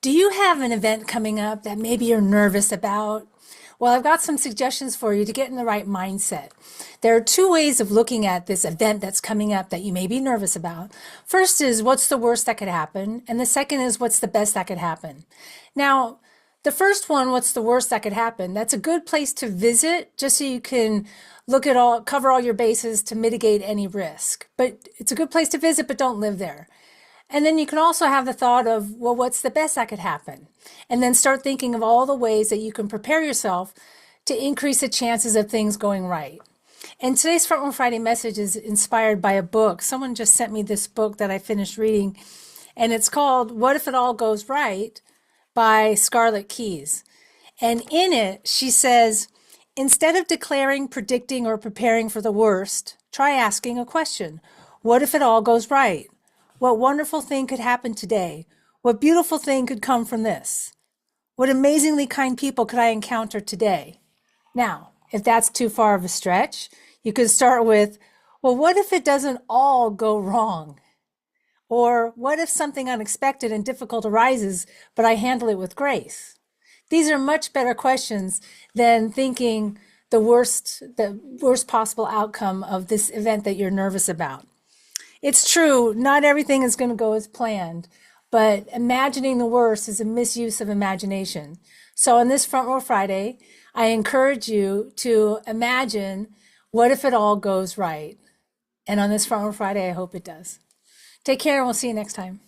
Do you have an event coming up that maybe you're nervous about? Well, I've got some suggestions for you to get in the right mindset. There are two ways of looking at this event that's coming up that you may be nervous about. First is what's the worst that could happen? And the second is what's the best that could happen? Now, the first one, what's the worst that could happen? That's a good place to visit just so you can cover all your bases to mitigate any risk. But it's a good place to visit, but don't live there. And then you can also have the thought of, well, what's the best that could happen? And then start thinking of all the ways that you can prepare yourself to increase the chances of things going right. And today's Front Row Friday message is inspired by a book. Someone just sent me this book that I finished reading, and it's called What If It All Goes Right by Scarlet Keys. And in it, she says, instead of declaring, predicting, or preparing for the worst, try asking a question. What if it all goes right? What wonderful thing could happen today? What beautiful thing could come from this? What amazingly kind people could I encounter today? Now, if that's too far of a stretch, you could start with, well, what if it doesn't all go wrong? Or what if something unexpected and difficult arises, but I handle it with grace? These are much better questions than thinking the worst possible outcome of this event that you're nervous about. It's true, not everything is going to go as planned, but imagining the worst is a misuse of imagination. So on this Front Row Friday, I encourage you to imagine what if it all goes right. And on this Front Row Friday, I hope it does. Take care and we'll see you next time.